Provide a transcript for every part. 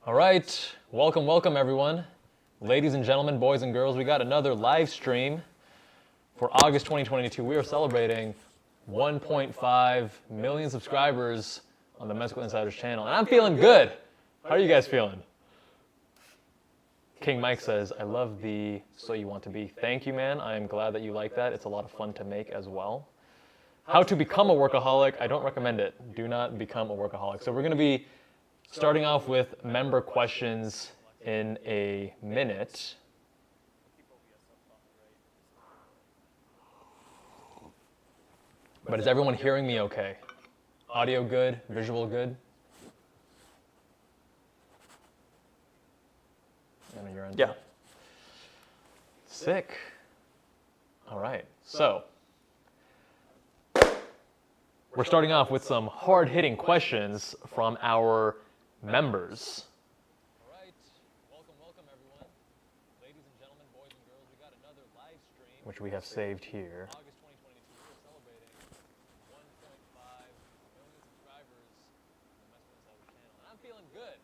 All right, welcome everyone. Ladies and gentlemen, boys and girls, we got another live stream for August 2022. We are celebrating 1.5 million subscribers on the Medical Insiders channel, and I'm feeling good. How are you guys feeling? King Mike says, I love the So You Want to Be. Thank you, man. I am glad that you like that. It's a lot of fun to make as well. How to become a workaholic. I don't recommend it. Do not become a workaholic. So we're going to be starting off with member questions in a minute. But is everyone hearing me okay? Audio good? Visual good? You're in. Yeah. Sick. All right. So we're starting off with some hard-hitting questions from our members. All right. Welcome everyone. Ladies and gentlemen, boys and girls, we got another live stream which we have saved here. August 2022, we're celebrating 1.5 million subscribers on the Medical Insiders channel. And I'm feeling good.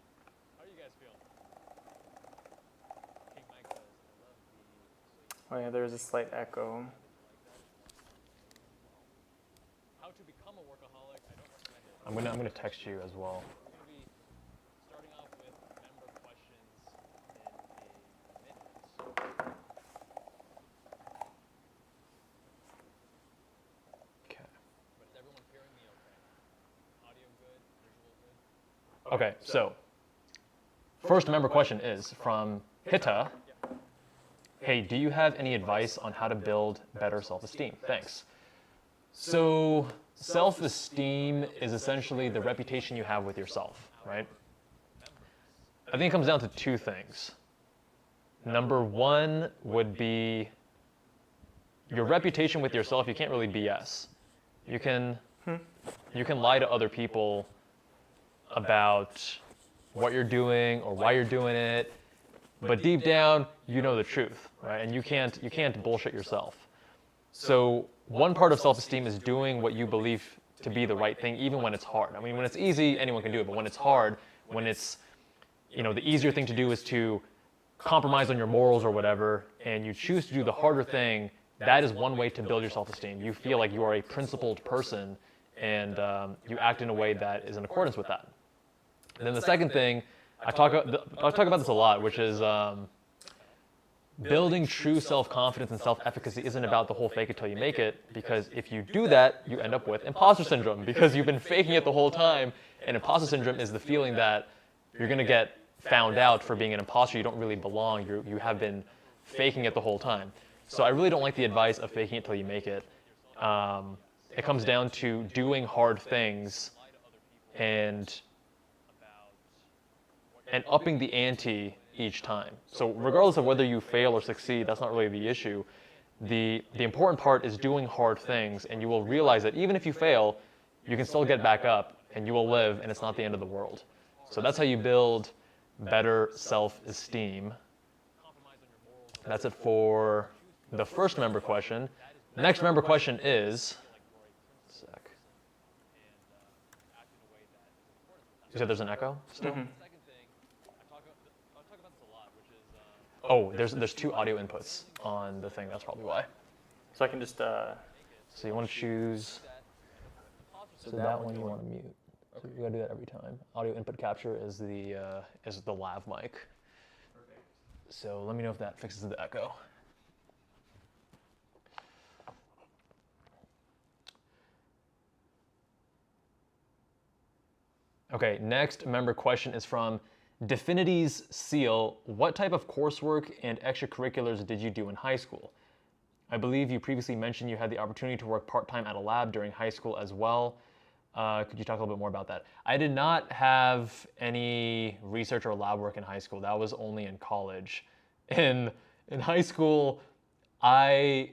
How are you guys feeling? King Mike says, I love the... Oh yeah, there's a slight echo. How to become a workaholic, I don't recommend it. I'm gonna text you as well. Okay, so first member question is from Hita. Hey, do you have any advice on how to build better self-esteem? Thanks. So self-esteem is essentially the reputation you have with yourself, right? I think it comes down to two things. Number one would be your reputation with yourself. You can't really BS. You can lie to other people about what you're doing or why you're doing it, but deep down you know the truth, right? And you can't bullshit yourself. So one part of self-esteem is doing what you believe to be the right thing, even when it's hard. I mean, when it's easy, anyone can do it, but when it's hard, when it's, the easier thing to do is to compromise on your morals or whatever, and you choose to do the harder thing, that is one way to build your self-esteem. You feel like you are a principled person, and you act in a way that is in accordance with that. And then the second thing, I talk about this a lot, which is building true self-confidence and self-efficacy isn't about the whole fake it till you make it, because if you do that, you end up with imposter syndrome, because you've been faking it the whole time, and imposter syndrome is the feeling that you're going to get found out for being an imposter. You don't really belong. You have been faking it the whole time. So I really don't like the advice of faking it till you make it. It comes down to doing hard things and upping the ante each time. So regardless of whether you fail or succeed, that's not really the issue. The important part is doing hard things, and you will realize that even if you fail, you can still get back up and you will live, and it's not the end of the world. So that's how you build better self-esteem. That's it for the first member question. The next member question is, you said there's an echo still? Mm-hmm. Oh, there's two audio inputs on the thing. That's probably why. So I can just. So you want to choose. So that one you want to mute. So you gotta do that every time. Audio input capture is the lav mic. So let me know if that fixes the echo. Okay, next member question is from Definity's Seal. What type of coursework and extracurriculars did you do in high school? I believe you previously mentioned you had the opportunity to work part-time at a lab during high school as well. Could you talk a little bit more about that? I did not have any research or lab work in high school. That was only in college. In high school, I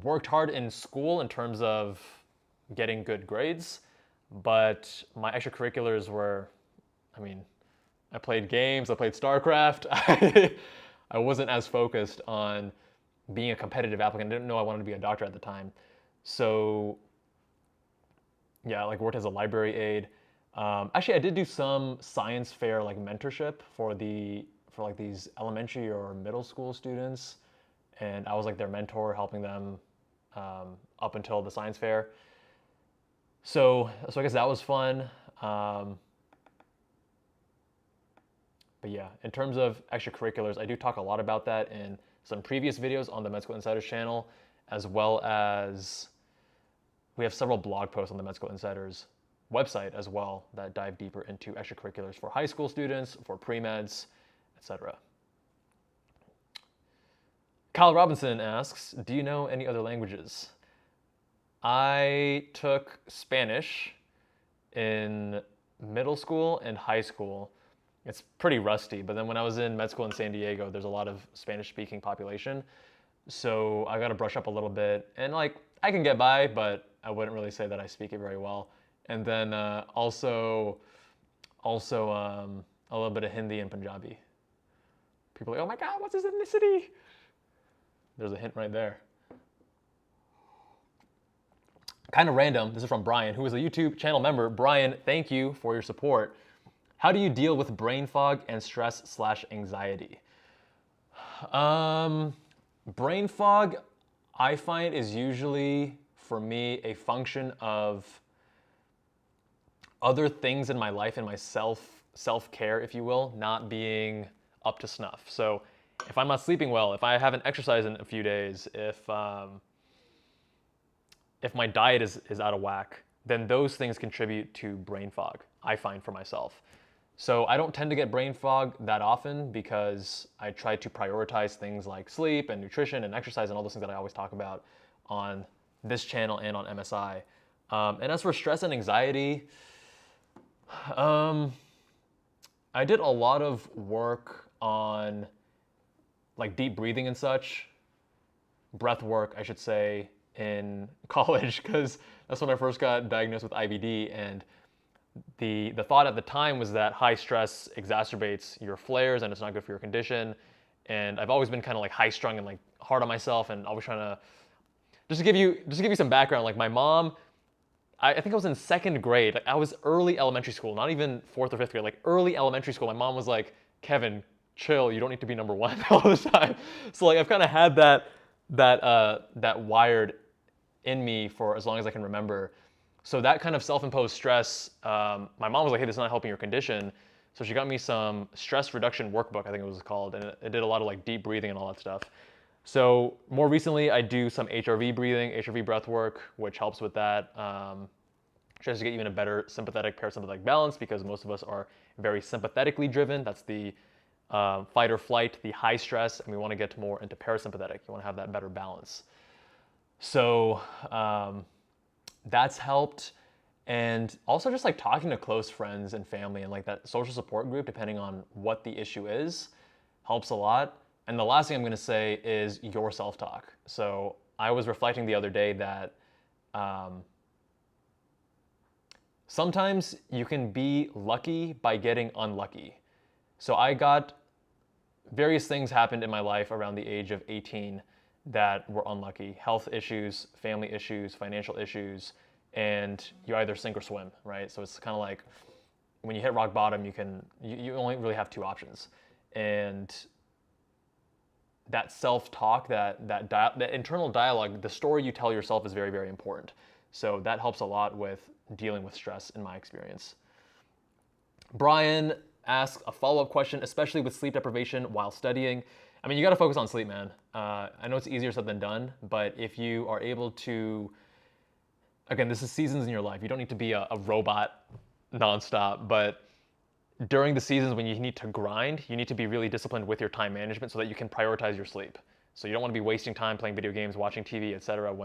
worked hard in school in terms of getting good grades, but my extracurriculars were, I played games, I played StarCraft. I wasn't as focused on being a competitive applicant. I didn't know I wanted to be a doctor at the time. So yeah, I worked as a library aide. Actually, I did do some science fair like mentorship for like these elementary or middle school students, and I was like their mentor, helping them up until the science fair. So I guess that was fun. But yeah, in terms of extracurriculars, I do talk a lot about that in some previous videos on the Med School Insiders channel, as well as we have several blog posts on the Med School Insiders website as well that dive deeper into extracurriculars for high school students, for pre-meds, etc. Kyle Robinson asks, do you know any other languages? I took Spanish in middle school and high school. It's pretty rusty, but then when I was in med school in San Diego, there's a lot of Spanish-speaking population. So I got to brush up a little bit, and like I can get by, but I wouldn't really say that I speak it very well. And then also a little bit of Hindi and Punjabi. People are like, oh my God, what's his ethnicity? There's a hint right there. Kind of random. This is from Brian, who is a YouTube channel member. Brian, thank you for your support. How do you deal with brain fog and stress/anxiety? Brain fog, I find, is usually, for me, a function of other things in my life and my self-care, if you will, not being up to snuff. So if I'm not sleeping well, if I haven't exercised in a few days, if my diet is out of whack, then those things contribute to brain fog, I find, for myself. So I don't tend to get brain fog that often because I try to prioritize things like sleep and nutrition and exercise and all those things that I always talk about on this channel and on MSI. And as for stress and anxiety, I did a lot of work on like deep breathing and such, breath work, I should say, in college, because that's when I first got diagnosed with IBD. And the thought at the time was that high stress exacerbates your flares and it's not good for your condition. And I've always been kind of like high strung and like hard on myself and always trying to, just to give you some background, like my mom, I think I was in second grade. Like I was early elementary school, not even fourth or fifth grade, like early elementary school. My mom was like, Kevin, chill, you don't need to be number one all the time. So like I've kind of had that wired in me for as long as I can remember. So that kind of self-imposed stress, my mom was like, hey, this is not helping your condition. So she got me some stress reduction workbook, I think it was called, and it did a lot of like deep breathing and all that stuff. So more recently, I do some HRV breathing, HRV breath work, which helps with that. Tries to get you in a better sympathetic parasympathetic balance because most of us are very sympathetically driven. That's the fight or flight, the high stress, and we want to get more into parasympathetic. You want to have that better balance. So that's helped. And also just like talking to close friends and family and like that social support group, depending on what the issue is, helps a lot. And the last thing I'm going to say is your self-talk. So I was reflecting the other day that sometimes you can be lucky by getting unlucky. So I got various things happened in my life around the age of 18 that were unlucky. Health issues, family issues, financial issues, and you either sink or swim, right? So it's kind of like when you hit rock bottom, you only really have two options. And that self-talk, that internal dialogue, the story you tell yourself is very, very important. So that helps a lot with dealing with stress in my experience. Brian asks a follow-up question, especially with sleep deprivation while studying. I mean, you got to focus on sleep, man. I know it's easier said than done, but if you are able to, again, this is seasons in your life. You don't need to be a robot nonstop, but during the seasons when you need to grind, you need to be really disciplined with your time management so that you can prioritize your sleep. So you don't want to be wasting time playing video games, watching TV, etc.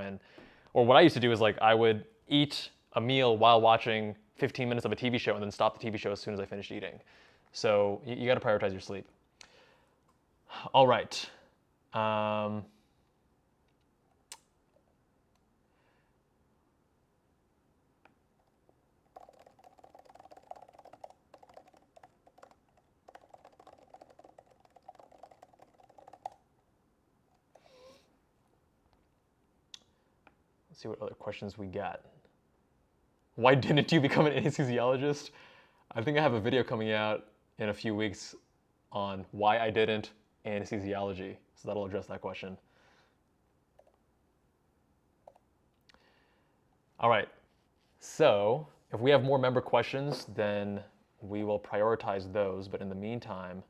Or what I used to do is like I would eat a meal while watching 15 minutes of a TV show and then stop the TV show as soon as I finished eating. So you got to prioritize your sleep. All right. Let's see what other questions we got. Why didn't you become an anesthesiologist? I think I have a video coming out in a few weeks on why I didn't anesthesiology, so that'll address that question. All right, so if we have more member questions, then we will prioritize those, but in the meantime,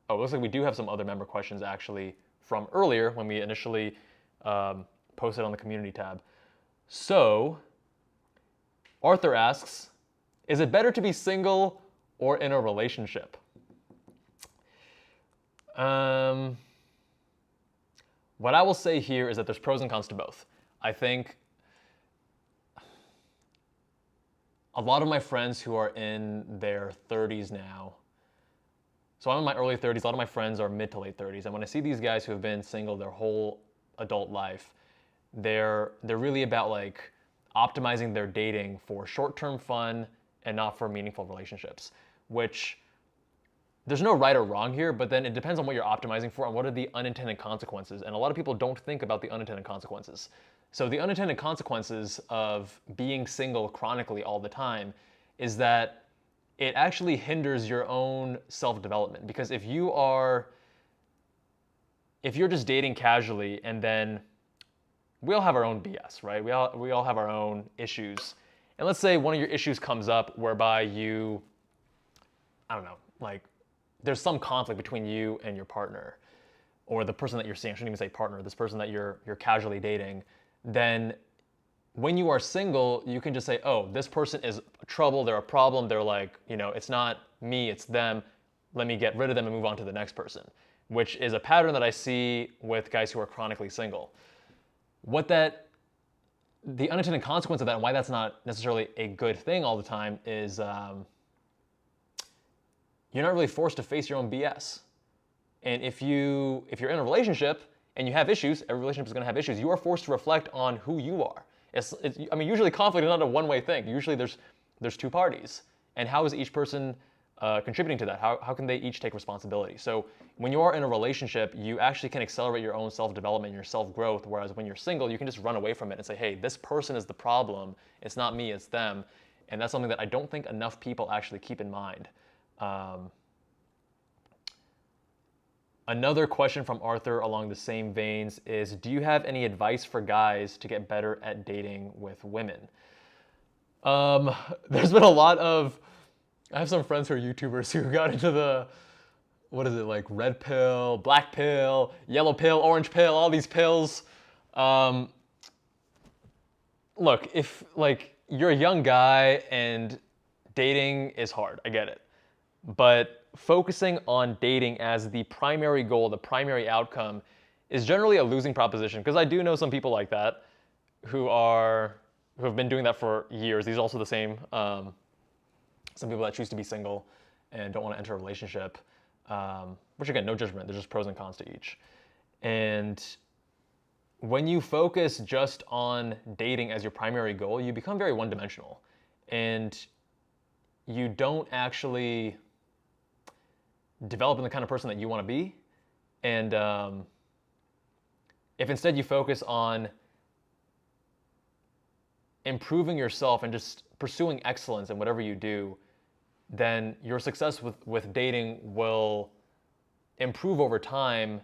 oh, it looks like we do have some other member questions actually from earlier when we initially posted on the community tab. So, Arthur asks, is it better to be single or in a relationship? What I will say here is that there's pros and cons to both. I think a lot of my friends who are in their 30s now, so I'm in my early 30s, a lot of my friends are mid to late 30s, and when I see these guys who have been single their whole adult life, they're really about like optimizing their dating for short-term fun and not for meaningful relationships, which there's no right or wrong here, but then it depends on what you're optimizing for and what are the unintended consequences. And a lot of people don't think about the unintended consequences. So the unintended consequences of being single chronically all the time is that it actually hinders your own self-development. Because if you're just dating casually and then we all have our own BS, right? We all have our own issues. And let's say one of your issues comes up whereby you, I don't know, like there's some conflict between you and your partner or the person that you're seeing, I shouldn't even say partner, this person that you're casually dating, then when you are single, you can just say, oh, this person is trouble, they're a problem, they're like, it's not me, it's them, let me get rid of them and move on to the next person, which is a pattern that I see with guys who are chronically single. The unintended consequence of that and why that's not necessarily a good thing all the time is you're not really forced to face your own BS. And if you're in a relationship and you have issues, every relationship is going to have issues, you are forced to reflect on who you are. Usually conflict is not a one-way thing. Usually there's two parties. And how is each person contributing to that? How can they each take responsibility? So when you are in a relationship, you actually can accelerate your own self-development, your self-growth, whereas when you're single, you can just run away from it and say, hey, this person is the problem. It's not me, it's them. And that's something that I don't think enough people actually keep in mind. Another question from Arthur along the same veins is, do you have any advice for guys to get better at dating with women? There's been a lot of, I have some friends who are YouTubers who got into the, what is it, like red pill, black pill, yellow pill, orange pill, all these pills. Look, if like you're a young guy and dating is hard, I get it. But focusing on dating as the primary goal, the primary outcome, is generally a losing proposition. Because I do know some people like that who have been doing that for years. These are also the same. Some people that choose to be single and don't want to enter a relationship, which again, no judgment. There's just pros and cons to each. And when you focus just on dating as your primary goal, you become very one-dimensional. And you don't actually develop in the kind of person that you want to be. And if instead you focus on improving yourself and just pursuing excellence in whatever you do, then your success with dating will improve over time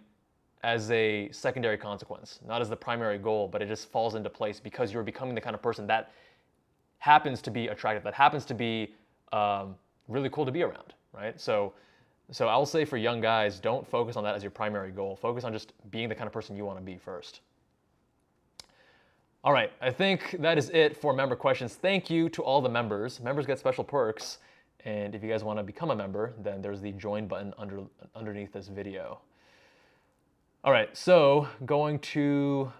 as a secondary consequence, not as the primary goal, but it just falls into place because you're becoming the kind of person that happens to be attractive, that happens to be really cool to be around, right? So I'll say for young guys, don't focus on that as your primary goal. Focus on just being the kind of person you want to be first. All right, I think that is it for member questions. Thank you to all the members. Members get special perks. And if you guys want to become a member, then there's the join button underneath this video. All right, so going to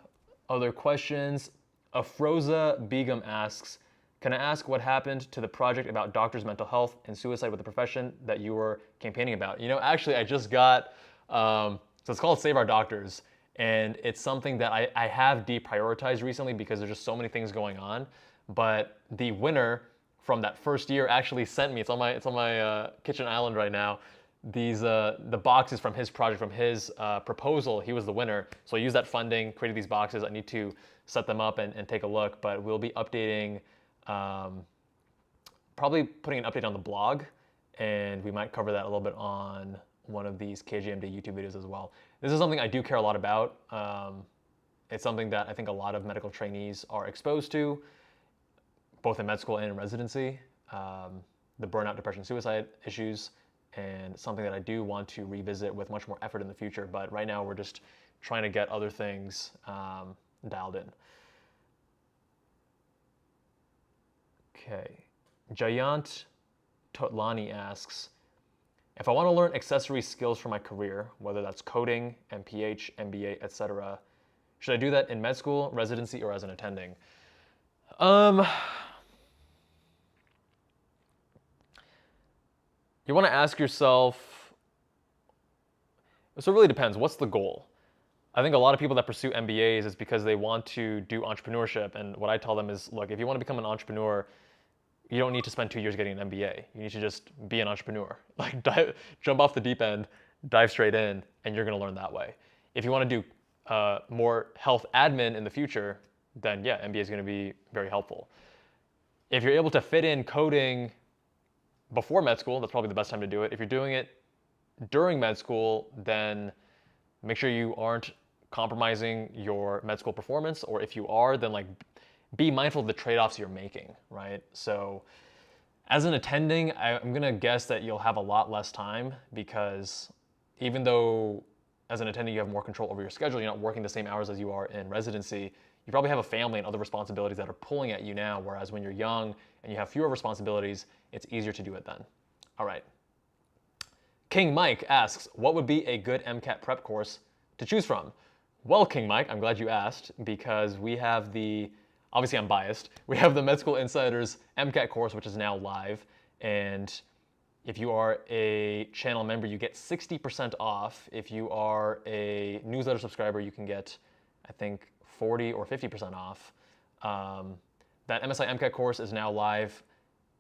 other questions. Afroza Begum asks, can I ask what happened to the project about doctors' mental health and suicide with the profession that you were campaigning about? Actually, I just got, so it's called Save Our Doctors. And it's something that I have deprioritized recently because there's just so many things going on. But the winner from that first year actually sent me, it's on my kitchen island right now, the boxes from his project, from his proposal. He was the winner. So I used that funding, created these boxes. I need to set them up and take a look, but we'll be updating Probably putting an update on the blog, and we might cover that a little bit on one of these KGMD YouTube videos as well. This is something I do care a lot about. It's something that I think a lot of medical trainees are exposed to, both in med school and in residency. The burnout, depression, suicide issues, and something that I do want to revisit with much more effort in the future. But right now we're just trying to get other things dialed in. Okay. Jayant Totlani asks, if I want to learn accessory skills for my career, whether that's coding, MPH, MBA, etc., should I do that in med school, residency, or as an attending? You want to ask yourself, so it really depends. What's the goal? I think a lot of people that pursue MBAs is because they want to do entrepreneurship. And what I tell them is, look, if you want to become an entrepreneur, you don't need to spend 2 years getting an MBA. You need to just be an entrepreneur. Like jump off the deep end, dive straight in, and you're going to learn that way. If you want to do more health admin in the future, then yeah, MBA is going to be very helpful. If you're able to fit in coding before med school, that's probably the best time to do it. If you're doing it during med school, then make sure you aren't compromising your med school performance, or if you are, then like be mindful of the trade-offs you're making, right? So as an attending, I'm gonna guess that you'll have a lot less time, because even though as an attending you have more control over your schedule, you're not working the same hours as you are in residency, you probably have a family and other responsibilities that are pulling at you now, whereas when you're young and you have fewer responsibilities, it's easier to do it then. All right. King Mike asks, what would be a good MCAT prep course to choose from? Well, King Mike, I'm glad you asked, because we have obviously I'm biased, we have the Med School Insiders MCAT course, which is now live, and if you are a channel member, you get 60% off. If you are a newsletter subscriber, you can get, I think, 40 or 50% off. That MSI MCAT course is now live.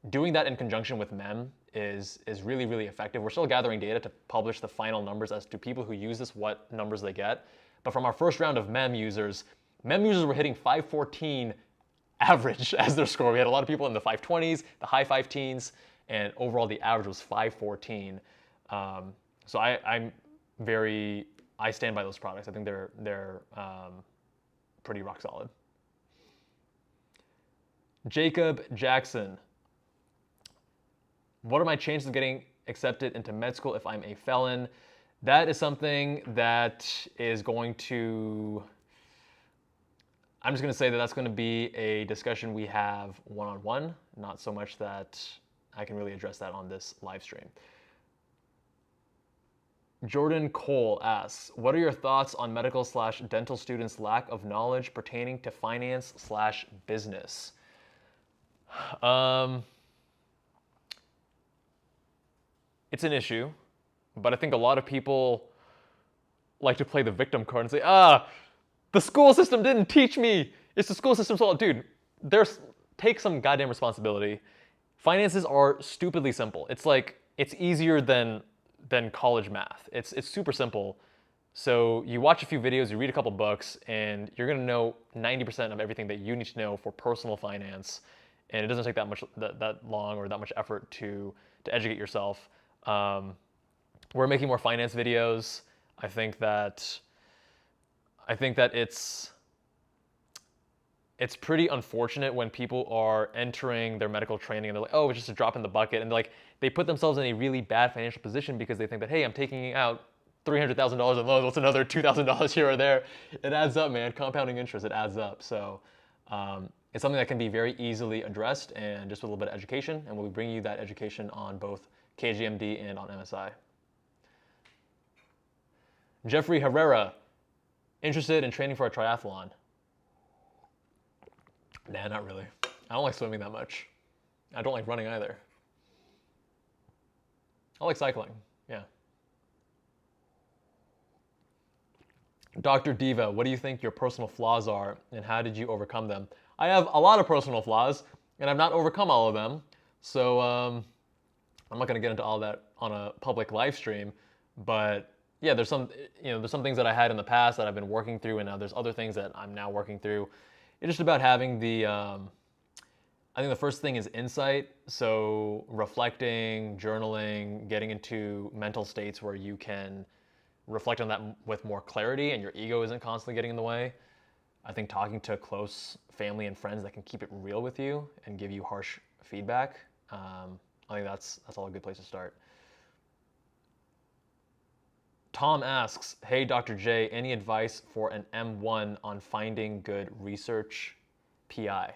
Doing that in conjunction with Memm is really, really effective. We're still gathering data to publish the final numbers as to people who use this, what numbers they get. But from our first round of Memm users were hitting 514 average as their score. We had a lot of people in the 520s, the high 5 teens, and overall the average was 514. So I stand by those products. I think they're pretty rock solid. Jacob Jackson. What are my chances of getting accepted into med school if I'm a felon? That is something that is going to, I'm just going to say that that's going to be a discussion we have one-on-one, not so much that I can really address that on this live stream. Jordan Cole asks, what are your thoughts on medical/dental students' lack of knowledge pertaining to finance/business? It's an issue, but I think a lot of people like to play the victim card and say, the school system didn't teach me. It's the school system's fault. Dude, take some goddamn responsibility. Finances are stupidly simple. It's like, it's easier than college math. It's super simple. So you watch a few videos, you read a couple books, and you're gonna know 90% of everything that you need to know for personal finance. And it doesn't take that long or that much effort to educate yourself. We're making more finance videos. I think that it's pretty unfortunate when people are entering their medical training and they're like, oh, it's just a drop in the bucket, and they put themselves in a really bad financial position because they think that, hey, I'm taking out $300,000 in loans. What's another $2,000 here or there? It adds up, man. Compounding interest, it adds up. So it's something that can be very easily addressed, and just with a little bit of education, and we'll bring you that education on both KGMD and on MSI. Jeffrey Herrera, interested in training for a triathlon? Nah, not really. I don't like swimming that much. I don't like running either. I like cycling, yeah. Dr. Diva, what do you think your personal flaws are, and how did you overcome them? I have a lot of personal flaws, and I've not overcome all of them. So I'm not going to get into all that on a public live stream, but yeah, there's some things that I had in the past that I've been working through, and now there's other things that I'm now working through. It's just about having the I think the first thing is insight. So reflecting, journaling, getting into mental states where you can reflect on that with more clarity and your ego isn't constantly getting in the way. I think talking to close family and friends that can keep it real with you and give you harsh feedback. I think that's all a good place to start. Tom asks, hey, Dr. J, any advice for an M1 on finding good research PI?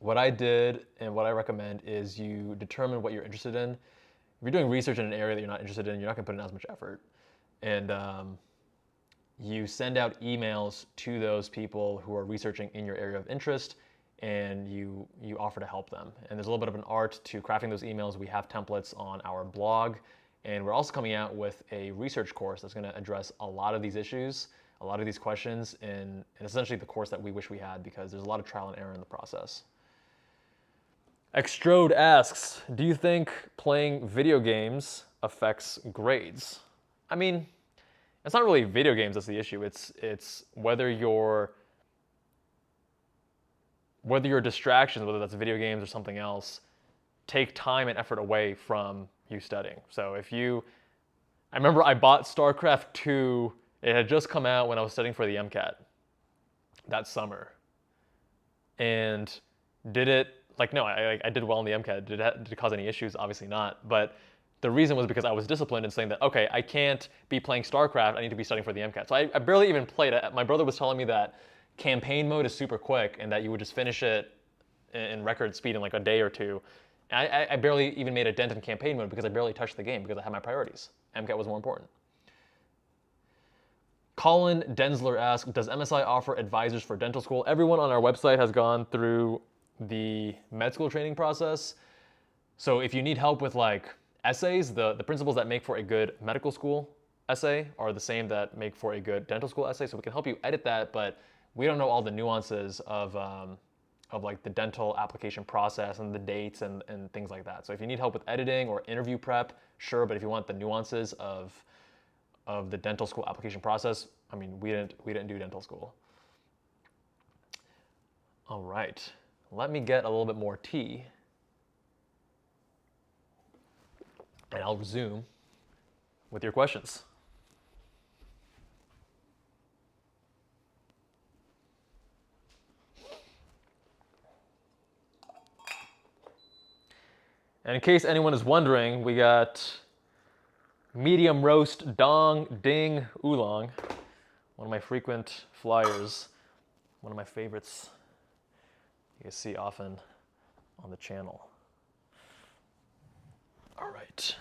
What I did and what I recommend is you determine what you're interested in. If you're doing research in an area that you're not interested in, you're not going to put in as much effort. And you send out emails to those people who are researching in your area of interest, and you offer to help them. And there's a little bit of an art to crafting those emails. We have templates on our blog, and we're also coming out with a research course that's going to address a lot of these issues, a lot of these questions, and essentially the course that we wish we had, because there's a lot of trial and error in the process. Extrode asks, do you think playing video games affects grades? I mean, it's not really video games that's the issue. It's whether your distractions, whether that's video games or something else, take time and effort away from you studying. So I remember I bought StarCraft 2. It had just come out when I was studying for the MCAT that summer. And did it, no, I did well in the MCAT. Did it cause any issues? Obviously not. But the reason was because I was disciplined in saying that, okay, I can't be playing StarCraft. I need to be studying for the MCAT. So I barely even played it. My brother was telling me that campaign mode is super quick and that you would just finish it in record speed in like a day or two. And I barely even made a dent in campaign mode because I barely touched the game because I had my priorities. MCAT was more important. Colin Densler asks, does MSI offer advisors for dental school? Everyone on our website has gone through the med school training process. So if you need help with like essays, the principles that make for a good medical school essay are the same that make for a good dental school essay. So we can help you edit that, but we don't know all the nuances of like the dental application process and the dates and things like that. So if you need help with editing or interview prep, sure, but if you want the nuances of the dental school application process, I mean, we didn't do dental school. All right, let me get a little bit more tea, and I'll resume with your questions. And in case anyone is wondering, we got medium roast dong ding oolong, one of my frequent flyers, one of my favorites you can see often on the channel. All right.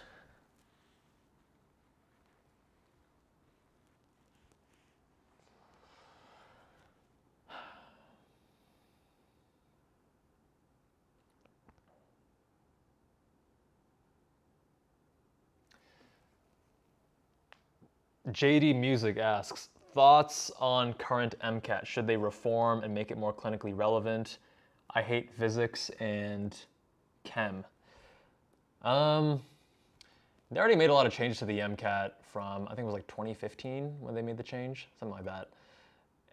JD Music asks, thoughts on current MCAT? Should they reform and make it more clinically relevant? I hate physics and chem. They already made a lot of changes to the MCAT from, I think it was like 2015 when they made the change, something like that.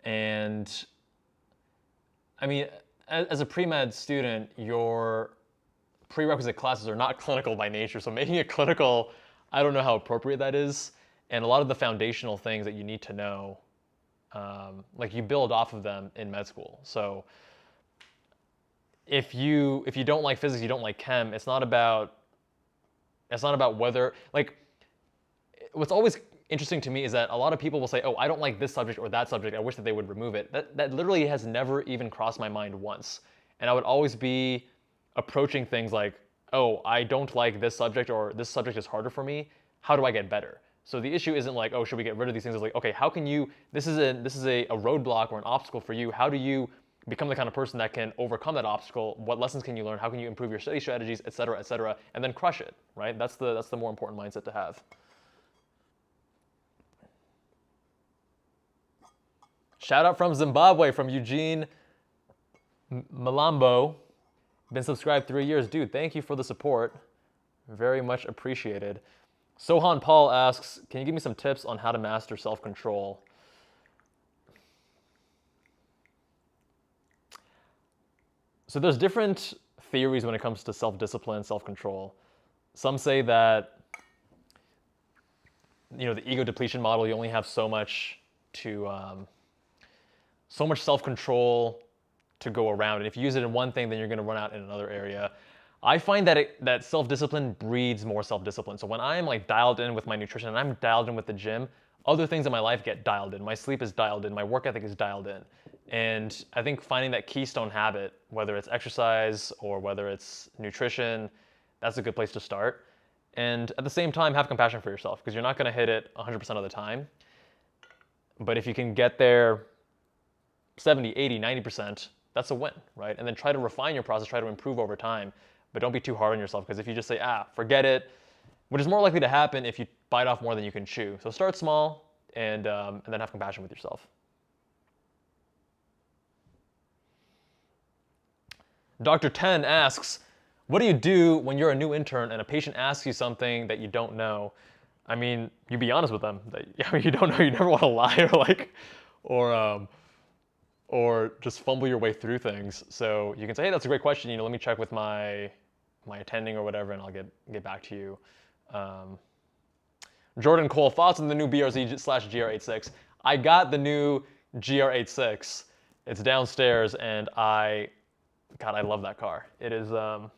And I mean, as a pre-med student, your prerequisite classes are not clinical by nature. So making it clinical, I don't know how appropriate that is. And a lot of the foundational things that you need to know, like you build off of them in med school. So if you don't like physics, you don't like chem, it's not about whether, like, what's always interesting to me is that a lot of people will say, oh, I don't like this subject or that subject, I wish that they would remove it. That literally has never even crossed my mind once. And I would always be approaching things like, oh, I don't like this subject, or this subject is harder for me, how do I get better? So the issue isn't like, oh, should we get rid of these things? It's like, okay, how can you, this is a roadblock or an obstacle for you. How do you become the kind of person that can overcome that obstacle? What lessons can you learn? How can you improve your study strategies, et cetera, and then crush it, right? That's the more important mindset to have. Shout out from Zimbabwe, from Eugene Malambo. Been subscribed 3 years. Dude, thank you for the support. Very much appreciated. Sohan Paul asks, can you give me some tips on how to master self-control? So there's different theories when it comes to self-discipline, self-control. Some say that, the ego depletion model, you only have so much self-control to go around. And if you use it in one thing, then you're going to run out in another area. I find that self-discipline breeds more self-discipline. So when I'm like dialed in with my nutrition and I'm dialed in with the gym, other things in my life get dialed in. My sleep is dialed in. My work ethic is dialed in. And I think finding that keystone habit, whether it's exercise or whether it's nutrition, that's a good place to start. And at the same time, have compassion for yourself, because you're not going to hit it 100% of the time. But if you can get there 70, 80, 90%, that's a win, right? And then try to refine your process, try to improve over time. But don't be too hard on yourself, because if you just say, forget it, which is more likely to happen if you bite off more than you can chew. So start small and then have compassion with yourself. Dr. 10 asks, what do you do when you're a new intern and a patient asks you something that you don't know? I mean, you be honest with them. You don't know. You never want to lie or just fumble your way through things. So you can say, hey, that's a great question. Let me check with my attending or whatever, and I'll get back to you. Jordan Cole, thoughts on the new BRZ/GR86? I got the new GR86. It's downstairs, and I love that car. It is, I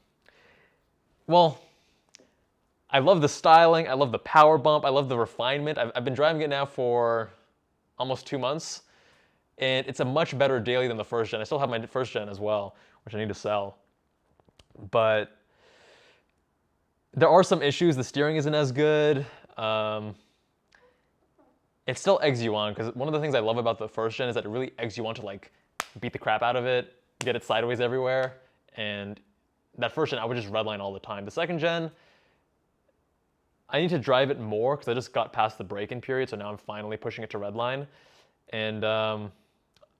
love the styling. I love the power bump. I love the refinement. I've been driving it now for almost 2 months, and it's a much better daily than the first gen. I still have my first gen as well, which I need to sell. But there are some issues. The steering isn't as good. It still eggs you on, because one of the things I love about the first gen is that it really eggs you on to like beat the crap out of it, get it sideways everywhere. And that first gen, I would just redline all the time. The second gen, I need to drive it more because I just got past the break-in period, so now I'm finally pushing it to redline. And I'm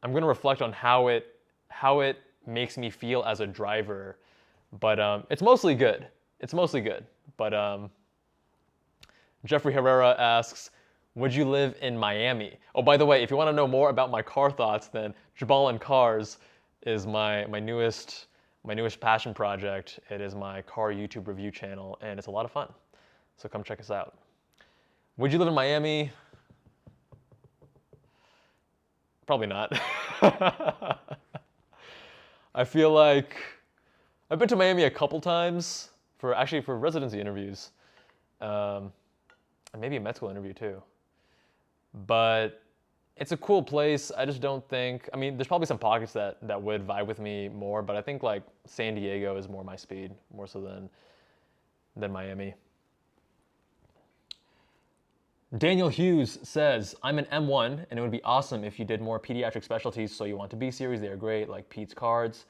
going to reflect on how it makes me feel as a driver. But it's mostly good. It's mostly good. But Jeffrey Herrera asks, would you live in Miami? Oh, by the way, if you want to know more about my car thoughts, then Jabal and Cars is my newest passion project. It is my car YouTube review channel, and it's a lot of fun. So come check us out. Would you live in Miami? Probably not. I feel like I've been to Miami a couple times for residency interviews, and maybe a med school interview too. But it's a cool place. I just don't think, there's probably some pockets that would vibe with me more, but I think like San Diego is more my speed, more so than Miami. Daniel Hughes says, I'm an M1, and it would be awesome if you did more pediatric specialties. So you want to be series, they are great, like Pete's cards.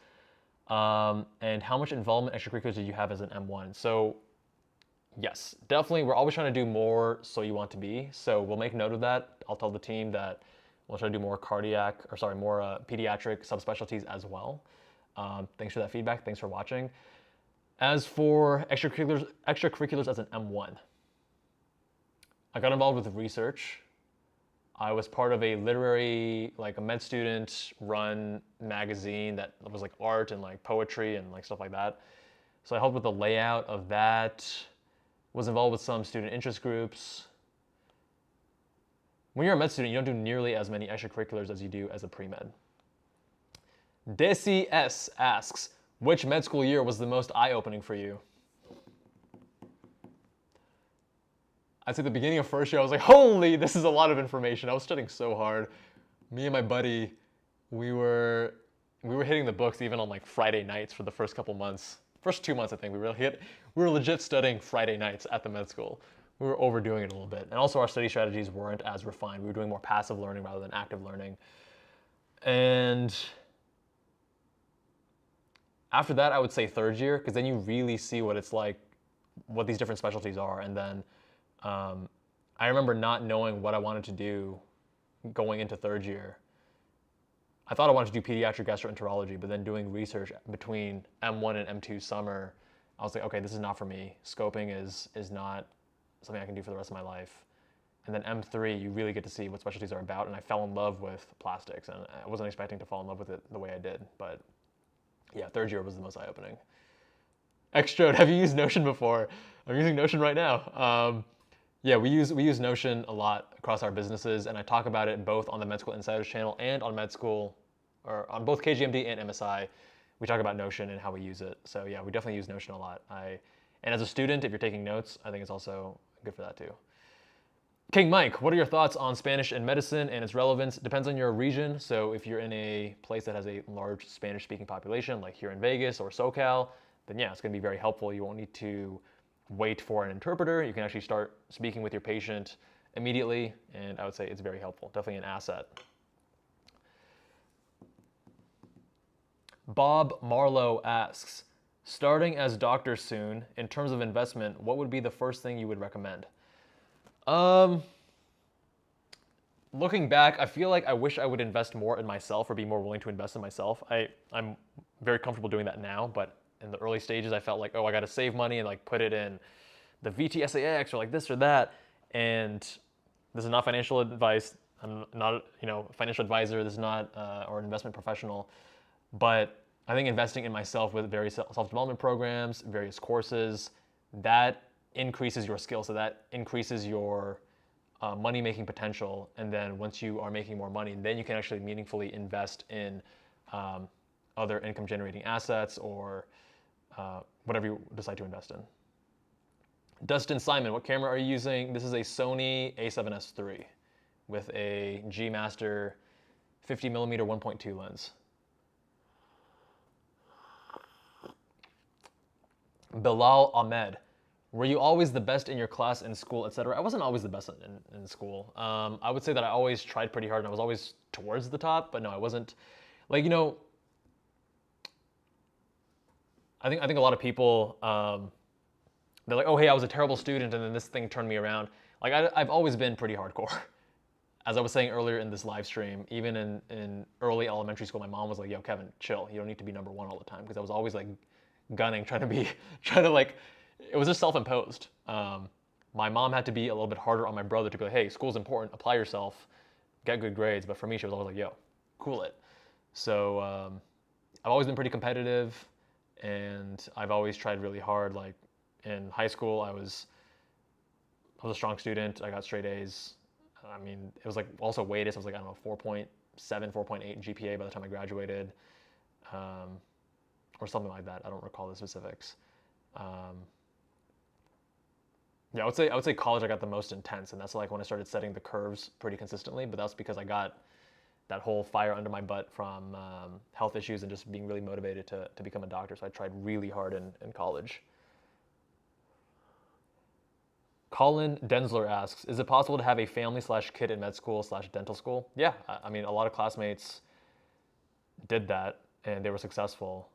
And how much involvement extracurriculars did you have as an M1? So yes, definitely. We're always trying to do more so you want to be. So we'll make note of that. I'll tell the team that we'll try to do more more pediatric subspecialties as well. Thanks for that feedback. Thanks for watching. As for extracurriculars as an M1, I got involved with research. I was part of a literary, like a med student run magazine that was like art and like poetry and like stuff like that. So I helped with the layout of that, was involved with some student interest groups. When you're a med student, you don't do nearly as many extracurriculars as you do as a pre-med. Desi S asks, which med school year was the most eye-opening for you? I'd say the beginning of first year, I was like, holy, this is a lot of information. I was studying so hard. Me and my buddy, we were hitting the books even on like Friday nights for the first couple months. First 2 months, I think, we were legit studying Friday nights at the med school. We were overdoing it a little bit. And also our study strategies weren't as refined. We were doing more passive learning rather than active learning. And after that, I would say third year, because then you really see what it's like, what these different specialties are. And then I remember not knowing what I wanted to do going into third year. I thought I wanted to do pediatric gastroenterology, but then doing research between M1 and M2 summer, I was like, okay, this is not for me. Scoping is not something I can do for the rest of my life. And then M3, you really get to see what specialties are about, and I fell in love with plastics, and I wasn't expecting to fall in love with it the way I did. But yeah, third year was the most eye-opening. Extrode, have you used Notion before? I'm using Notion right now. Yeah, we use Notion a lot across our businesses, and I talk about it both on the Med School Insiders channel and on Med School, or on both KGMD and MSI. We talk about Notion and how we use it. So yeah, we definitely use Notion a lot. And as a student, if you're taking notes, I think it's also good for that too. King Mike, what are your thoughts on Spanish in medicine and its relevance? Depends on your region. So if you're in a place that has a large Spanish-speaking population, like here in Vegas or SoCal, then yeah, it's going to be very helpful. You won't need to wait for an interpreter. You can actually start speaking with your patient immediately, and I would say it's very helpful. Definitely an asset. Bob Marlowe asks, starting as doctor soon, in terms of investment, what would be the first thing you would recommend? Looking back, I feel like I wish I would invest more in myself or be more willing to invest in myself. I'm very comfortable doing that now, but in the early stages, I felt like, oh, I got to save money and like put it in the VTSAX or like this or that. And this is not financial advice. I'm not, a financial advisor. This is not, or an investment professional. But I think investing in myself with various self-development programs, various courses, that increases your skill. So that increases your money-making potential. And then once you are making more money, then you can actually meaningfully invest in other income-generating assets or whatever you decide to invest in. Dustin Simon, what camera are you using? This is a Sony a7S III with a G Master 50mm 1.2 lens. Bilal Ahmed, were you always the best in your class, in school, etc.? I wasn't always the best in school. I would say that I always tried pretty hard and I was always towards the top, but no, I wasn't. Like, I think a lot of people, they're like, oh, hey, I was a terrible student and then this thing turned me around. Like, I've always been pretty hardcore. As I was saying earlier in this live stream, even in early elementary school, my mom was like, yo, Kevin, chill. You don't need to be number one all the time. Because I was always like gunning, trying to like, it was just self-imposed. My mom had to be a little bit harder on my brother to be like, hey, school's important, apply yourself, get good grades. But for me, she was always like, yo, cool it. So I've always been pretty competitive and I've always tried really hard. Like in high school, I was a strong student. I got straight A's. I mean, it was like also weighted. So I was like, I don't know, 4.7, 4.8 GPA by the time I graduated, or something like that. I don't recall the specifics. Yeah, I would say college I got the most intense, and that's like when I started setting the curves pretty consistently. But that's because I got that whole fire under my butt from health issues and just being really motivated to become a doctor. So I tried really hard in college. Colin Densler asks, is it possible to have a family/kid in med school/dental school? Yeah, I mean, a lot of classmates did that and they were successful.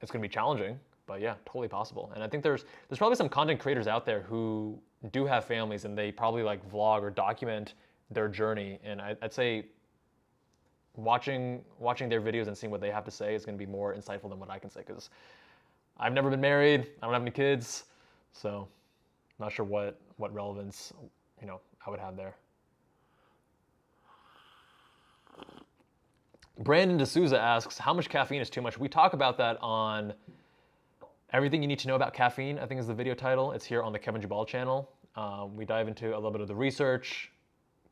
It's going to be challenging, but yeah, totally possible. And I think there's probably some content creators out there who do have families and they probably like vlog or document their journey. And I'd say watching their videos and seeing what they have to say is going to be more insightful than what I can say, because I've never been married, I don't have any kids, so not sure what relevance I would have there. Brandon D'Souza asks, how much caffeine is too much? We talk about that on Everything You Need to Know About Caffeine, I think is the video title. It's here on the Kevin Jabal channel. We dive into a little bit of the research,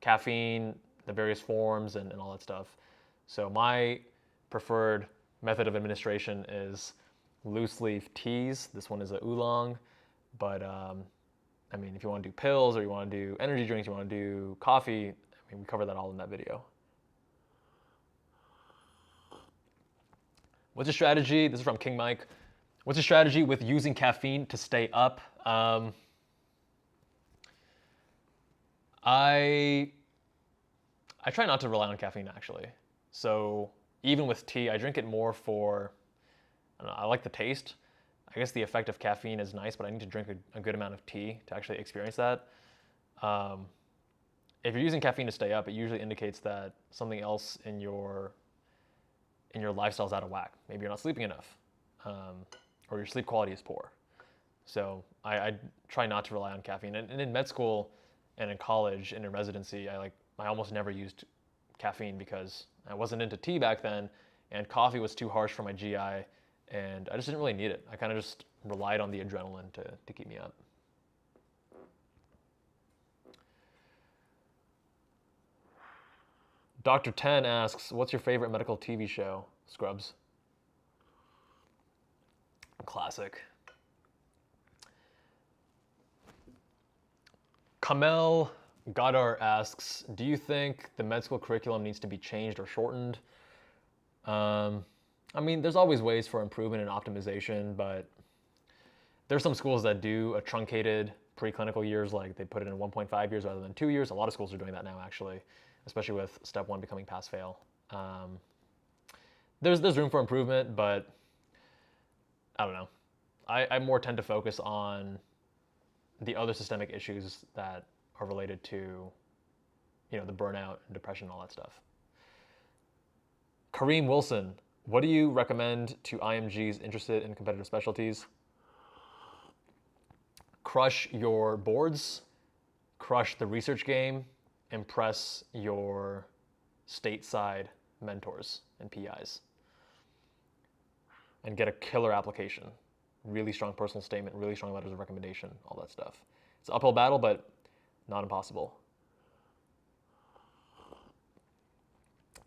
caffeine, the various forms, and all that stuff. So my preferred method of administration is loose leaf teas. This one is a oolong, but I mean, if you want to do pills or you want to do energy drinks, you want to do coffee, I mean, we cover that all in that video. What's your strategy? This is from King Mike. What's your strategy with using caffeine to stay up? I try not to rely on caffeine, actually. So even with tea, I drink it more for, I don't know, I like the taste. I guess the effect of caffeine is nice, but I need to drink a good amount of tea to actually experience that. If you're using caffeine to stay up, it usually indicates that something else in your lifestyle is out of whack. Maybe you're not sleeping enough, or your sleep quality is poor. So I try not to rely on caffeine. And in med school and in college and in residency, I almost never used caffeine because I wasn't into tea back then, and coffee was too harsh for my GI, and I just didn't really need it. I kind of just relied on the adrenaline to keep me up. Dr. 10 asks, what's your favorite medical TV show? Scrubs. Classic. Kamel Godar asks, do you think the med school curriculum needs to be changed or shortened? I mean, there's always ways for improvement and optimization, but there's some schools that do a truncated preclinical years, like they put it in 1.5 years rather than 2 years. A lot of schools are doing that now, actually, especially with step 1 becoming pass-fail. There's room for improvement, but I don't know. I more tend to focus on the other systemic issues that are related to, the burnout, depression, all that stuff. Kareem Wilson, what do you recommend to IMGs interested in competitive specialties? Crush your boards, crush the research game, impress your stateside mentors and PIs, and get a killer application. Really strong personal statement, really strong letters of recommendation, all that stuff. It's an uphill battle, but not impossible.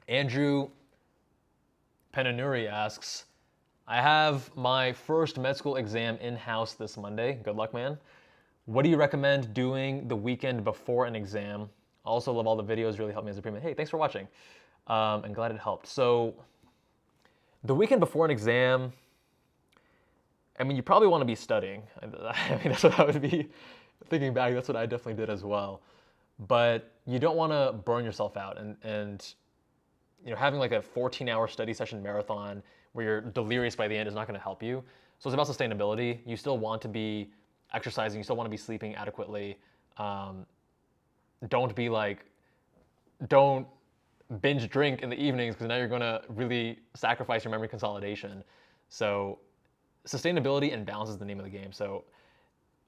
Andrew Penanuri asks, I have my first med school exam in-house this Monday. Good luck, man. What do you recommend doing the weekend before an exam? I also love all the videos, really helped me as a pre-med. Hey, thanks for watching. I'm glad it helped. So the weekend before an exam, I mean, you probably want to be studying. I mean, that's what I would be thinking back. That's what I definitely did as well. But you don't want to burn yourself out. And having like a 14-hour study session marathon where you're delirious by the end is not going to help you. So it's about sustainability. You still want to be exercising. You still want to be sleeping adequately. Don't binge drink in the evenings, because now you're going to really sacrifice your memory consolidation. So sustainability and balance is the name of the game. So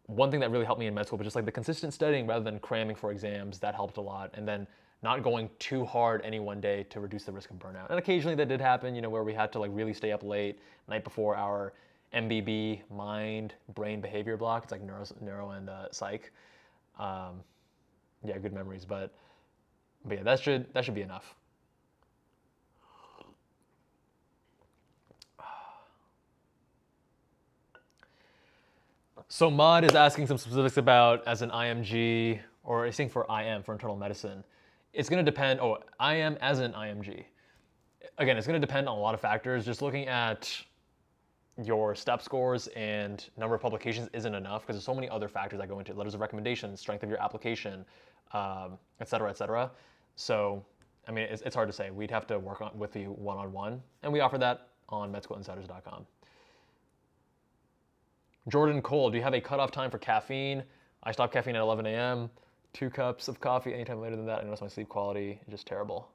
one thing that really helped me in med school, but just like the consistent studying rather than cramming for exams, that helped a lot. And then not going too hard any one day to reduce the risk of burnout. And occasionally that did happen, where we had to like really stay up late night before our MBB, mind, brain behavior block. It's like neuro and psych. Yeah, good memories. But yeah, that should be enough. So Mod is asking some specifics about as an IMG, or I think for IM, for internal medicine. It's going to depend, IM as an IMG. Again, it's going to depend on a lot of factors. Just looking at your step scores and number of publications isn't enough, because there's so many other factors that go into it. Letters of recommendation, strength of your application, et cetera, et cetera. So, I mean, it's hard to say. We'd have to work with you one-on-one, and we offer that on medschoolinsiders.com. Jordan Cole, do you have a cutoff time for caffeine? I stop caffeine at 11 a.m. 2 cups of coffee anytime later than that. I notice my sleep quality is just terrible.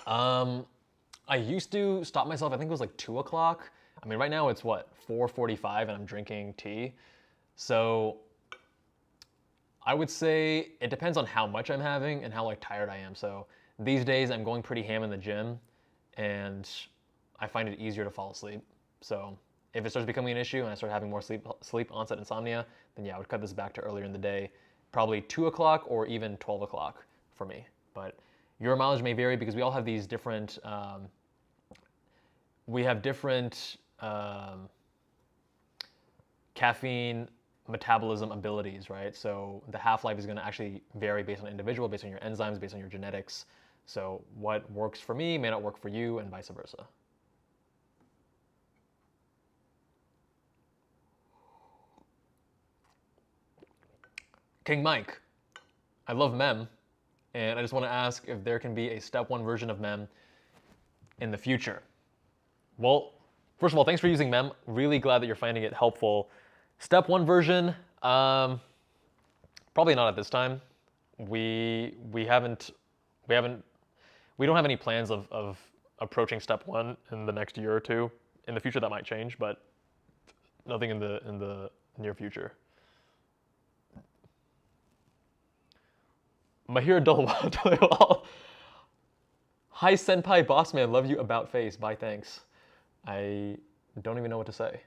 I used to stop myself, I think it was like 2 o'clock. I mean, right now it's what, 4:45 and I'm drinking tea. So I would say it depends on how much I'm having and how like tired I am. So these days I'm going pretty ham in the gym, and I find it easier to fall asleep. So if it starts becoming an issue and I start having more sleep onset insomnia, then yeah, I would cut this back to earlier in the day, probably 2 o'clock or even 12 o'clock for me. But your mileage may vary, because we all have these different, caffeine metabolism abilities, right? So the half-life is going to actually vary based on individual, based on your enzymes, based on your genetics. So what works for me may not work for you, and vice versa. King Mike, I love Memm, and I just want to ask if there can be a step 1 version of Memm in the future. Well, first of all, thanks for using Memm. Really glad that you're finding it helpful. Step 1 version, probably not at this time. We don't have any plans of approaching step 1 in the next year or two. In the future, that might change, but nothing in the near future. Mahir Dalwal, Hi, senpai boss man, love you about face. Bye, thanks. I don't even know what to say.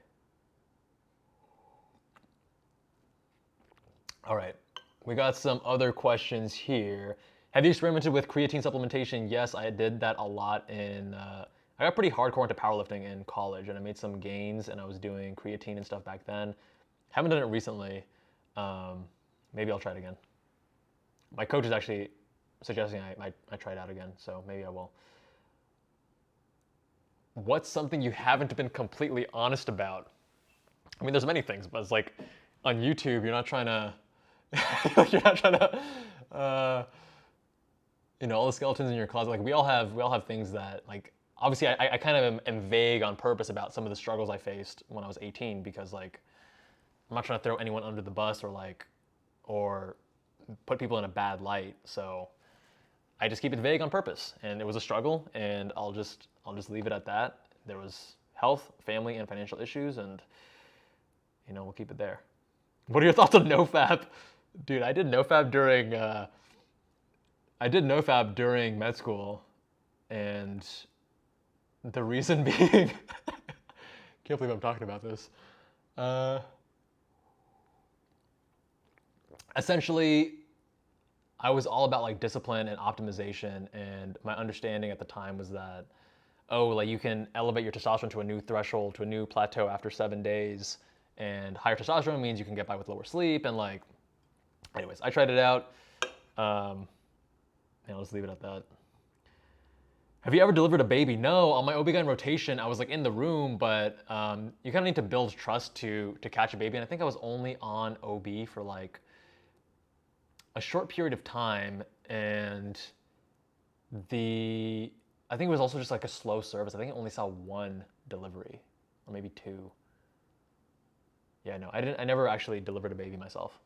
All right, we got some other questions here. Have you experimented with creatine supplementation? Yes, I did that a lot in, I got pretty hardcore into powerlifting in college, and I made some gains, and I was doing creatine and stuff back then. Haven't done it recently. Maybe I'll try it again. My coach is actually suggesting I try it out again, so maybe I will. What's something you haven't been completely honest about? I mean, there's many things, but it's like on YouTube, you're not trying to, you're not trying to, all the skeletons in your closet. Like we all have things that like. Obviously, I kind of am vague on purpose about some of the struggles I faced when I was 18 because like, I'm not trying to throw anyone under the bus or put people in a bad light. So I just keep it vague on purpose, and it was a struggle, and I'll just leave it at that. There was health, family, and financial issues, and we'll keep it there. What are your thoughts on nofap? Dude, I did nofap during med school, and the reason being, can't believe I'm talking about this. Essentially, I was all about like discipline and optimization, and my understanding at the time was that, you can elevate your testosterone to a new threshold, to a new plateau after 7 days, and higher testosterone means you can get by with lower sleep, and like, anyways, I tried it out. I'll just leave it at that. Have you ever delivered a baby? No, on my OB-GYN rotation, I was like in the room, but you kind of need to build trust to catch a baby. And I think I was only on OB for like a short period of time. And I think it was also just like a slow service. I think I only saw one delivery or maybe two. Yeah, no, I never actually delivered a baby myself.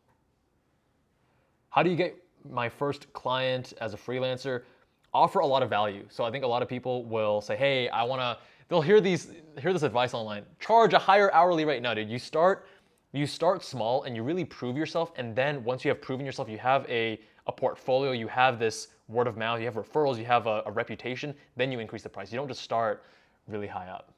How do you get my first client as a freelancer? Offer a lot of value. So I think a lot of people will say, hey, they'll hear this advice online, charge a higher hourly rate. No, dude, you start small and you really prove yourself. And then once you have proven yourself, you have a portfolio, you have this word of mouth, you have referrals, you have a reputation, then you increase the price. You don't just start really high up.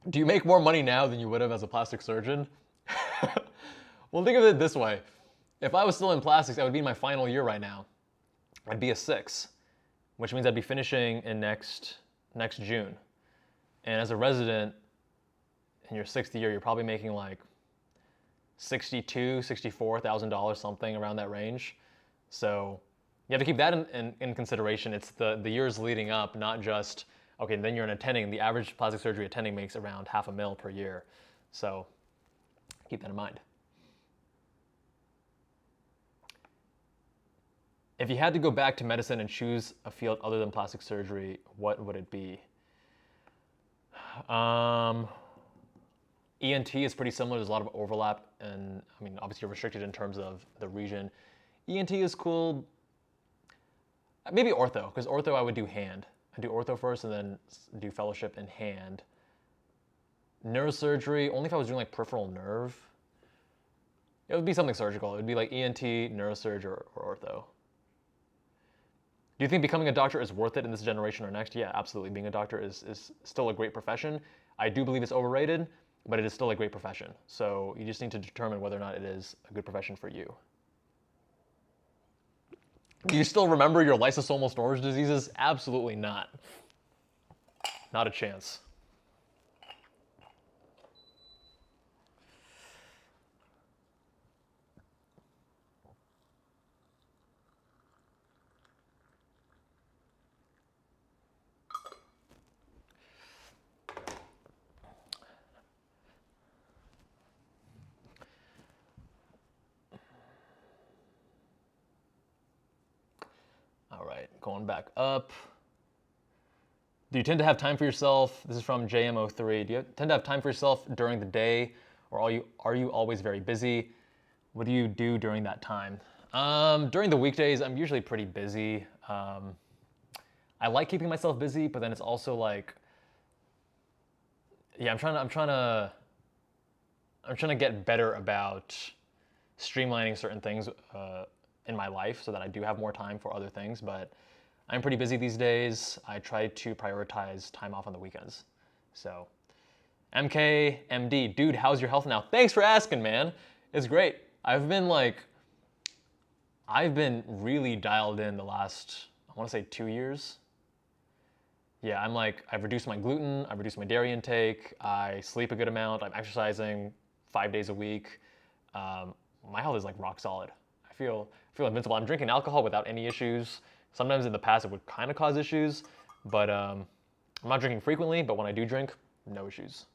Do you make more money now than you would have as a plastic surgeon? Well, think of it this way. If I was still in plastics, I would be in my final year right now. I'd be a 6, which means I'd be finishing in next June. And as a resident in your 6th year, you're probably making like $62,000, $64,000, something around that range. So you have to keep that in consideration. It's the years leading up, not just, okay, then you're an attending. The average plastic surgery attending makes around $500,000 per year. So keep that in mind. If you had to go back to medicine and choose a field other than plastic surgery, what would it be? ENT is pretty similar. There's a lot of overlap, and I mean, obviously you're restricted in terms of the region. ENT is cool. Maybe ortho, because ortho I would do hand. I do ortho first and then do fellowship in hand. Neurosurgery, only if I was doing like peripheral nerve. It would be something surgical. It would be like ENT, neurosurgery, or ortho. Do you think becoming a doctor is worth it in this generation or next? Yeah, absolutely. Being a doctor is still a great profession. I do believe it's overrated, but it is still a great profession. So you just need to determine whether or not it is a good profession for you. Do you still remember your lysosomal storage diseases? Absolutely not. Not a chance. All right, going back up. Do you tend to have time for yourself? This is from JM03. Do you tend to have time for yourself during the day, or are you always very busy? What do you do during that time? During the weekdays, I'm usually pretty busy. I like keeping myself busy, but then it's also like, yeah, I'm trying to get better about streamlining certain things in my life so that I do have more time for other things. But I'm pretty busy these days. I try to prioritize time off on the weekends. So, MK, MD, dude, how's your health now? Thanks for asking, man. It's great. I've been really dialed in the last, I want to say 2 years. Yeah, I've reduced my gluten, I've reduced my dairy intake, I sleep a good amount, I'm exercising 5 days a week. My health is like rock solid. I feel invincible. I'm drinking alcohol without any issues. Sometimes in the past it would kind of cause issues, but I'm not drinking frequently, but when I do drink, no issues.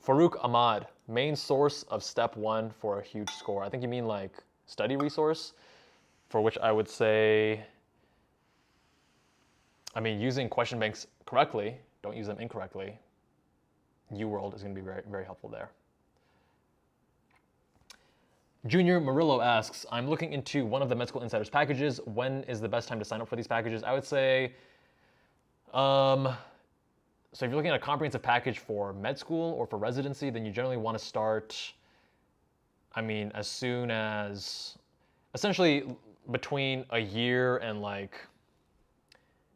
Farouk Ahmad, main source of step 1 for a huge score. I think you mean like study resource, for which I would say, using question banks correctly, don't use them incorrectly. UWorld is going to be very, very helpful there. Junior Murillo asks, I'm looking into one of the Med School Insiders packages. When is the best time to sign up for these packages? I would say, so if you're looking at a comprehensive package for med school or for residency, then you generally want to start, as soon as, essentially between a year and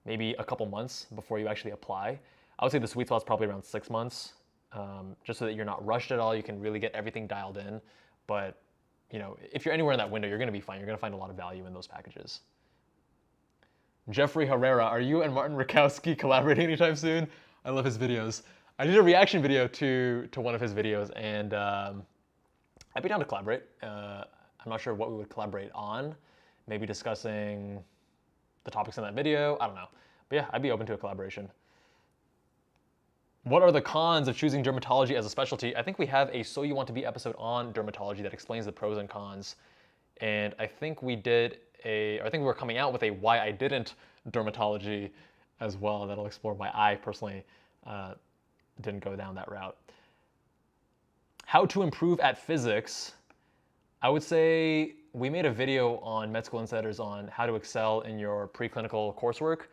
maybe a couple months before you actually apply. I would say the sweet spot is probably around 6 months, just so that you're not rushed at all. You can really get everything dialed in. But if you're anywhere in that window, you're going to be fine. You're going to find a lot of value in those packages. Jeffrey Herrera, are you and Martin Rutkowski collaborating anytime soon? I love his videos. I did a reaction video to one of his videos, and I'd be down to collaborate. I'm not sure what we would collaborate on. Maybe discussing the topics in that video. I don't know. But yeah, I'd be open to a collaboration. What are the cons of choosing dermatology as a specialty? I think we have a So You Want to Be episode on dermatology that explains the pros and cons. And I think we were coming out with a why I didn't dermatology as well. That'll explore why I personally didn't go down that route. How to improve at physics. I would say we made a video on Med School Insiders on how to excel in your preclinical coursework.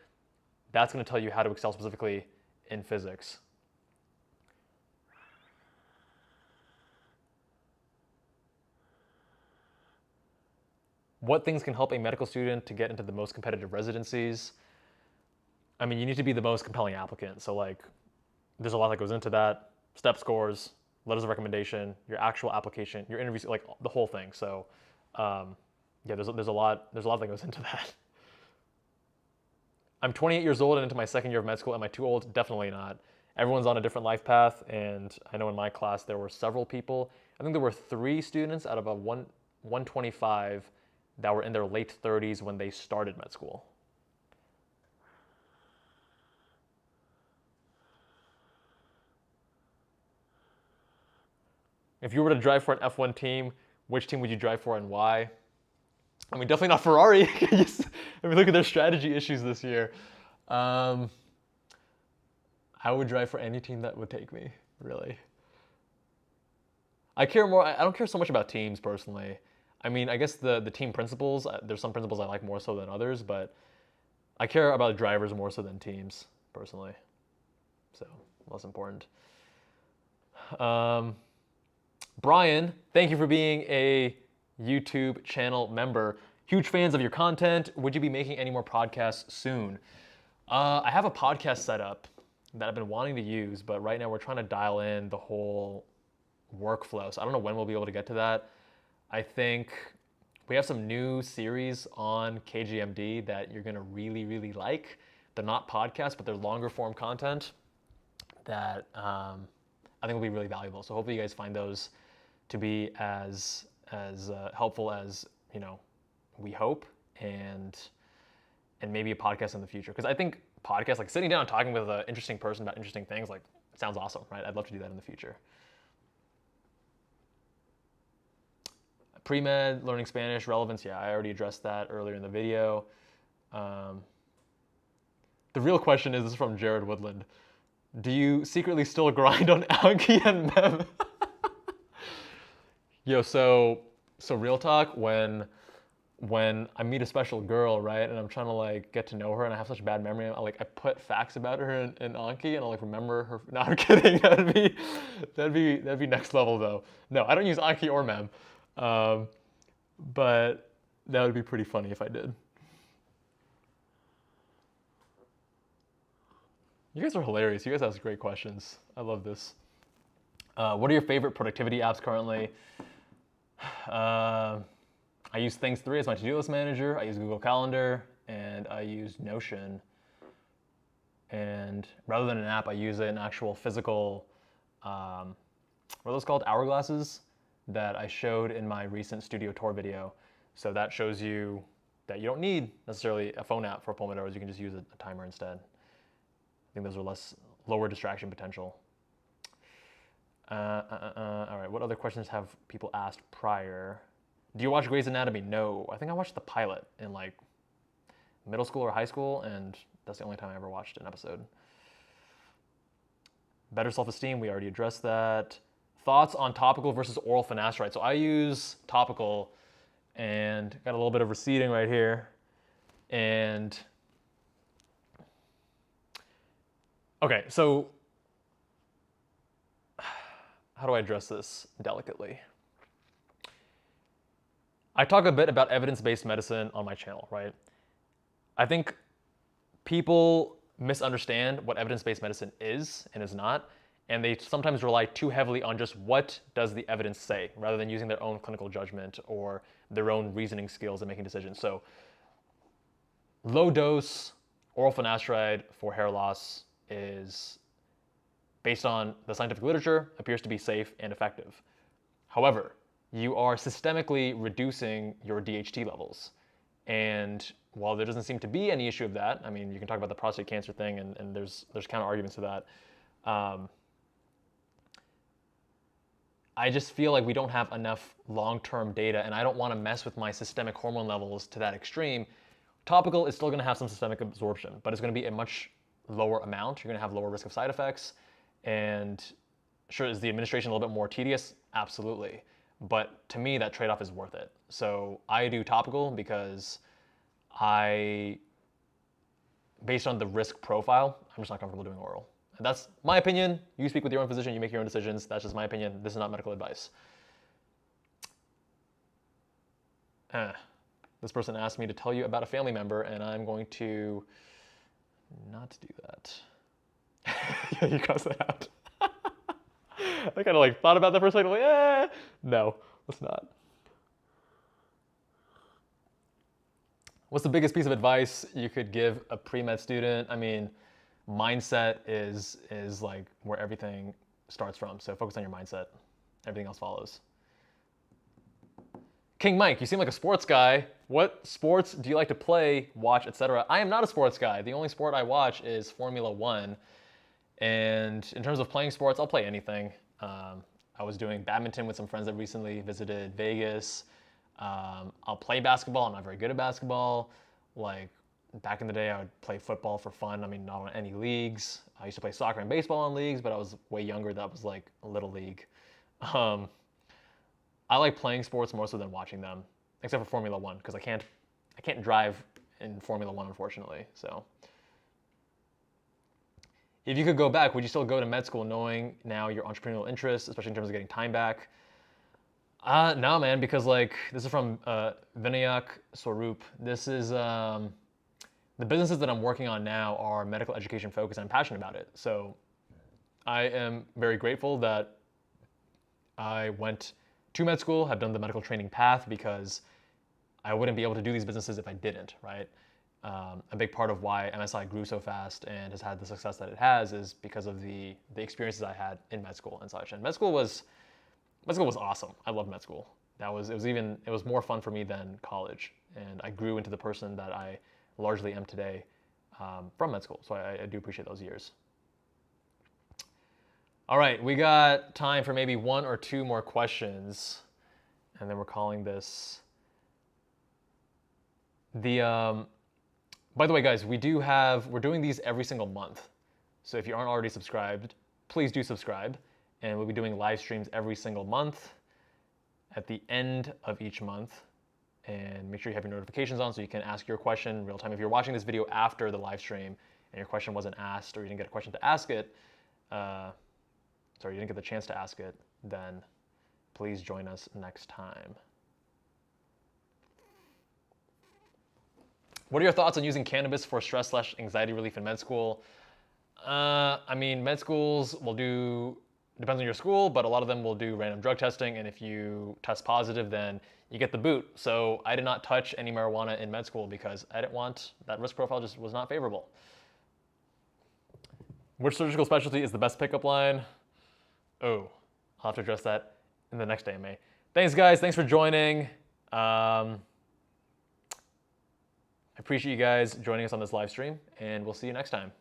That's going to tell you how to excel specifically in physics. What things can help a medical student to get into the most competitive residencies? You need to be the most compelling applicant. So there's a lot that goes into that. Step scores, letters of recommendation, your actual application, your interviews, the whole thing. So yeah, there's a lot that goes into that. I'm 28 years old and into my second year of med school. Am I too old? Definitely not. Everyone's on a different life path, and I know in my class there were several people. I think there were 3 students out of a 125 that were in their late 30s when they started med school. If you were to drive for an F1 team, which team would you drive for and why? Definitely not Ferrari. Look at their strategy issues this year. I would drive for any team that would take me, really. I don't care so much about teams personally. I guess the team principles, there's some principles I like more so than others, but I care about drivers more so than teams, personally. So, less important. Brian, thank you for being a YouTube channel member. Huge fans of your content. Would you be making any more podcasts soon? I have a podcast set up that I've been wanting to use, but right now we're trying to dial in the whole workflow. So I don't know when we'll be able to get to that. I think we have some new series on KGMD that you're going to really, really like. They're not podcasts, but they're longer form content that I think will be really valuable. So hopefully you guys find those to be as helpful as we hope, and maybe a podcast in the future. Because I think podcasts, sitting down and talking with an interesting person about interesting things, sounds awesome, right? I'd love to do that in the future. Pre-med, learning Spanish, relevance, yeah, I already addressed that earlier in the video. The real question is, this is from Jared Woodland. Do you secretly still grind on Anki and Memm? Yo, so real talk, when when I meet a special girl, right, and I'm trying to like get to know her, and I have such bad memory, I put facts about her in Anki, and I like remember her. No, I'm kidding. That'd be next level though. No, I don't use Anki or Memm, but that would be pretty funny if I did. You guys are hilarious. You guys ask great questions. I love this. What are your favorite productivity apps currently? I use Things 3 as my to-do list manager. I use Google Calendar, and I use Notion. And rather than an app, I use an actual physical, what are those called? Hourglasses that I showed in my recent studio tour video. So that shows you that you don't need necessarily a phone app for Pomodoros. You can just use a timer instead. I think those are lower distraction potential. All right, what other questions have people asked prior? Do you watch Grey's Anatomy? No, I think I watched the pilot in like middle school or high school, and that's the only time I ever watched an episode. Better self-esteem, we already addressed that. Thoughts on topical versus oral finasteride. So I use topical, and got a little bit of receding right here. And okay, so how do I address this delicately? I talk a bit about evidence-based medicine on my channel, right? I think people misunderstand what evidence-based medicine is and is not, and they sometimes rely too heavily on just what does the evidence say, rather than using their own clinical judgment or their own reasoning skills in making decisions. So low dose oral finasteride for hair loss is, based on the scientific literature, appears to be safe and effective. However, you are systemically reducing your DHT levels. And while there doesn't seem to be any issue of that, I mean, you can talk about the prostate cancer thing, and there's counter arguments to that. I just feel like we don't have enough long-term data, and I don't want to mess with my systemic hormone levels to that extreme. Topical is still going to have some systemic absorption, but it's going to be a much lower amount. You're going to have lower risk of side effects. And sure, is the administration a little bit more tedious? Absolutely. But to me, that trade-off is worth it. So I do topical because based on the risk profile, I'm just not comfortable doing oral. And that's my opinion. You speak with your own physician, you make your own decisions. That's just my opinion. This is not medical advice. This person asked me to tell you about a family member, and I'm going to not do that. Yeah, you crossed that out. I kind of like thought about that for a second, like, no, let's not. What's the biggest piece of advice you could give a pre-med student? I mean, mindset is like where everything starts from. So focus on your mindset. Everything else follows. King Mike, you seem like a sports guy. What sports do you like to play, watch, etc.? I am not a sports guy. The only sport I watch is Formula One. And in terms of playing sports, I'll play anything. I was doing badminton with some friends that recently visited Vegas. I'll play basketball. I'm not very good at basketball. Like back in the day, I would play football for fun. I mean, not on any leagues. I used to play soccer and baseball in leagues, but I was way younger. That was like a little league. I like playing sports more so than watching them, except for Formula One, because I can't drive in Formula One, unfortunately. So if you could go back, would you still go to med school knowing now your entrepreneurial interests, especially in terms of getting time back? No, man, because like this is from Vinayak Swaroop. This is the businesses that I'm working on now are medical education focused, and I'm passionate about it. So I am very grateful that I went to med school, have done the medical training path, because I wouldn't be able to do these businesses if I didn't, right? A big part of why MSI grew so fast and has had the success that it has is because of the experiences I had in med school and such. And med school was awesome. I loved med school. It was more fun for me than college, and I grew into the person that I largely am today from med school. So I do appreciate those years. All right, we got time for maybe one or two more questions, and then we're calling this the. By the way, guys, we're doing these every single month. So if you aren't already subscribed, please do subscribe. And we'll be doing live streams every single month at the end of each month. and make sure you have your notifications on so you can ask your question in real time. If you're watching this video after the live stream and your question wasn't asked or you didn't get a question to ask it, you didn't get the chance to ask it, then please join us next time. What are your thoughts on using cannabis for stress/anxiety relief in med school? I mean, med schools will do, depends on your school, but a lot of them will do random drug testing, and if you test positive, then you get the boot. So I did not touch any marijuana in med school because I didn't want, that risk profile just was not favorable. Which surgical specialty is the best pickup line? Oh, I'll have to address that in the next AMA. Thanks, guys. Thanks for joining. I appreciate you guys joining us on this live stream, and we'll see you next time.